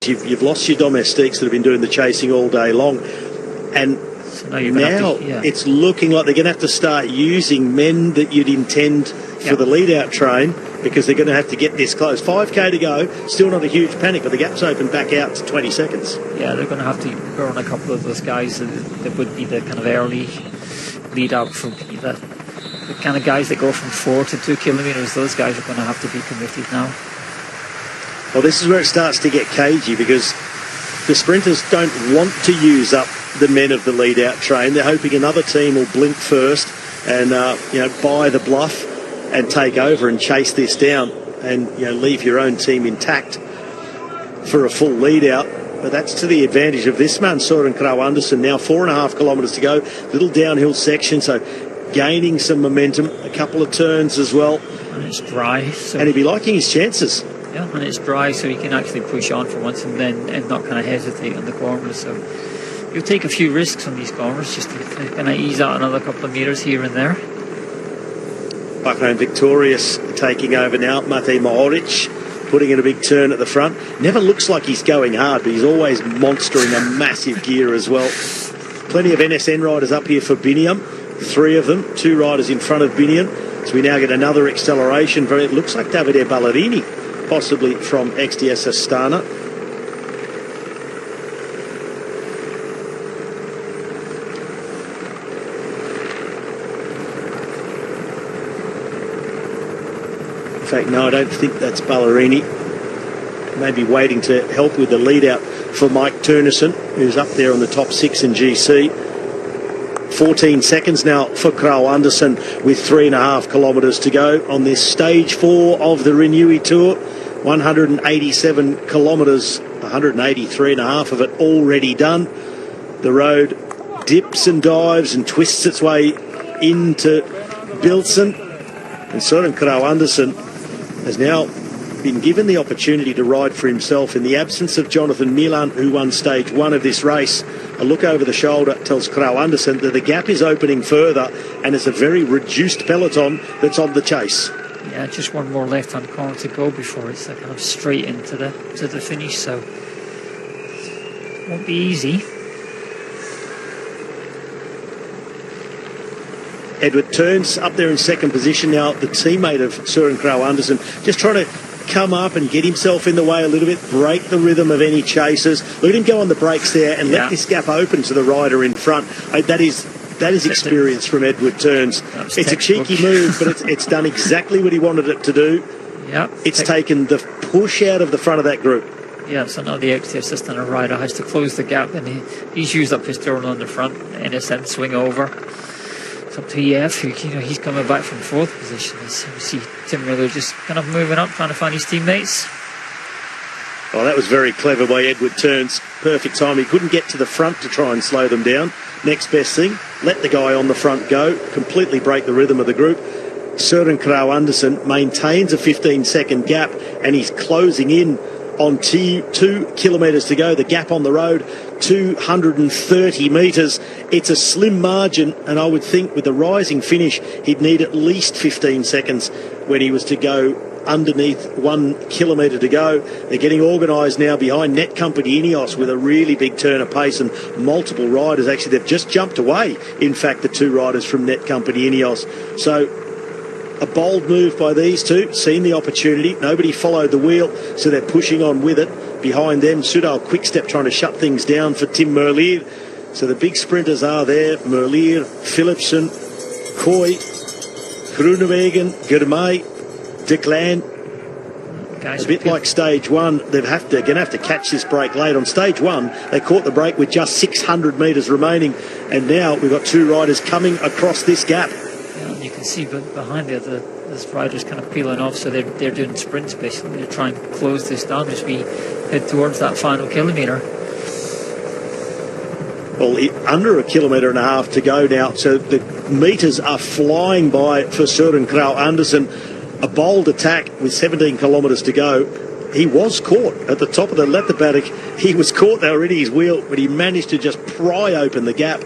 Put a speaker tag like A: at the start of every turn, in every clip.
A: You've lost your domestiques that have been doing the chasing all day long, and so now it's looking like they're going to have to start using men that you'd intend for the lead-out train, because they're going to have to get this close. 5k to go, still not a huge panic, but the gap's open back out to 20 seconds.
B: Yeah, they're going to have to burn a couple of those guys that would be the kind of early lead-out for the kind of guys that go from 4 to 2 kilometres. Those guys are going to have to be committed now.
A: Well, this is where it starts to get cagey, because the sprinters don't want to use up the men of the lead-out train. They're hoping another team will blink first and buy the bluff and take over and chase this down, and leave your own team intact for a full lead-out. But that's to the advantage of this man, Søren Kragh Andersen. Now 4.5 kilometres to go, little downhill section, so gaining some momentum, a couple of turns as well.
B: And it's dry, so
A: and he'd be liking his chances.
B: Yeah, and it's dry, so he can actually push on for once and not kind of hesitate on the corners. So you'll take a few risks on these corners, just to kind of ease out another couple of metres here and there.
A: Bahrain-Victorious taking over now. Matej Mohoric putting in a big turn at the front. Never looks like he's going hard, but he's always monstering a massive gear as well. Plenty of NSN riders up here for Biniam. 3 of them, 2 riders in front of Biniam. So we now get another acceleration. It looks like Davide Ballerini, possibly from XDS Astana. In fact, no, I don't think that's Ballerini. Maybe waiting to help with the lead out for Mike Turnison, who's up there on the top 6 in GC. 14 seconds now for Kragh Andersen with 3.5 kilometres to go on this stage 4 of the Renewi Tour. 187 kilometres, 183.5 of it already done. The road dips and dives and twists its way into Bilsen. And Søren Kragh Andersen has now been given the opportunity to ride for himself in the absence of Jonathan Milan, who won stage 1 of this race. A look over the shoulder tells Kragh Andersen that the gap is opening further, and it's a very reduced peloton that's on the chase.
B: Yeah, just one more left-hand corner to go before it's kind of straight into the finish, so it won't be easy.
A: Edward Turns up there in second position now, the teammate of Søren Kragh Andersen, just trying to come up and get himself in the way a little bit, break the rhythm of any chasers. Look at him go on the brakes there and let this gap open to the rider in front. That is experience from Edward Turns. It's a cheeky move, but it's done exactly what he wanted it to do.
B: Yeah,
A: it's taken the push out of the front of that group.
B: Yeah, so now the XT assistant rider has to close the gap, and he's used up his turn on the front, in a sense, swing over. It's up to EF, who, he's coming back from 4th position. You see Tim Miller just kind of moving up, trying to find his teammates.
A: Oh, that was very clever by Edward Turns. Perfect time. He couldn't get to the front to try and slow them down. Next best thing, let the guy on the front go, completely break the rhythm of the group. Søren Kragh Andersen maintains a 15-second gap, and he's closing in on 2 kilometres to go. The gap on the road, 230 metres. It's a slim margin, and I would think with the rising finish, he'd need at least 15 seconds when he was to go underneath 1 kilometre to go. They're getting organised now behind Net Company Ineos with a really big turn of pace and multiple riders. Actually, they've just jumped away, in fact, the 2 riders from Net Company Ineos. So a bold move by these 2, seen the opportunity. Nobody followed the wheel, so they're pushing on with it. Behind them, Soudal Quickstep trying to shut things down for Tim Merlier. So the big sprinters are there. Merlier, Philipsen, Kooij, Groenewegen, Germay, Declan. A bit like stage 1, they're going to have to catch this break late. On stage 1, they caught the break with just 600 metres remaining, and now we've got 2 riders coming across this gap.
B: Yeah, you can see behind there, this rider's kind of peeling off, so they're doing sprints basically to try and close this down as we head towards that final kilometre.
A: Well, under 1.5 kilometres to go now, so the metres are flying by for Søren Kragh Andersen. A bold attack with 17 kilometres to go. He was caught at the top of the Letterberg. He was caught there already, his wheel, but he managed to just pry open the gap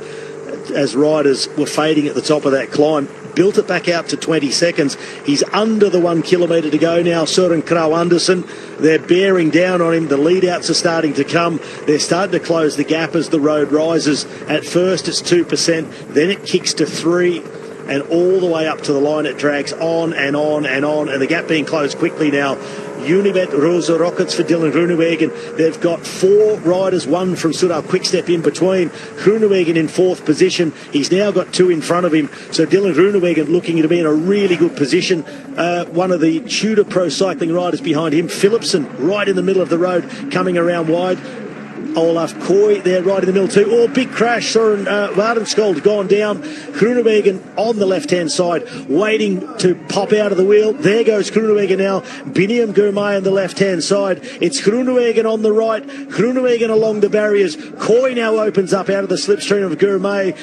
A: as riders were fading at the top of that climb. built it back out to 20 seconds. He's under the 1 kilometre to go now, Søren Kragh Andersen. They're bearing down on him. The lead-outs are starting to come. They're starting to close the gap as the road rises. At first it's 2%, then it kicks to 3%. And all the way up to the line it drags on and on and on, and the gap being closed quickly now. Unibet Rosa Rockets for Dylan Groenewegen. They've got 4 riders, 1 from Soudal Quickstep in between. Groenewegen in 4th position. He's now got 2 in front of him. So Dylan Groenewegen looking to be in a really good position. One of the Tudor Pro Cycling riders behind him, Philipsen, right in the middle of the road, coming around wide. Olav Kooij there right in the middle too. Oh, big crash. Søren Vardenskold gone down. Groenewegen on the left-hand side, waiting to pop out of the wheel. There goes Groenewegen now. Biniam Girmay on the left-hand side. It's Groenewegen on the right. Groenewegen along the barriers. Kooij now opens up out of the slipstream of Girmay.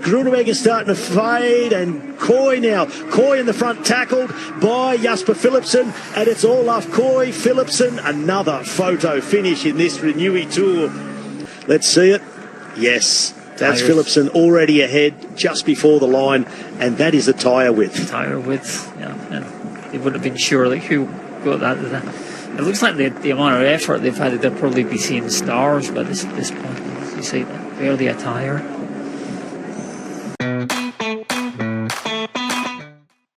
A: Groenewegen starting to fade, and Kooij now. Kooij in the front, tackled by Jasper Philipsen, and it's Olav Kooij, Philipsen. Another photo finish in this Renewi Tour. Let's see it. Yes, that's Philipsen already ahead just before the line, and that is the tyre width.
B: Tyre width, yeah. And they wouldn't have been sure like who got that. It looks like the amount of effort they've had, they'll probably be seeing stars by this point. You see, barely a tyre.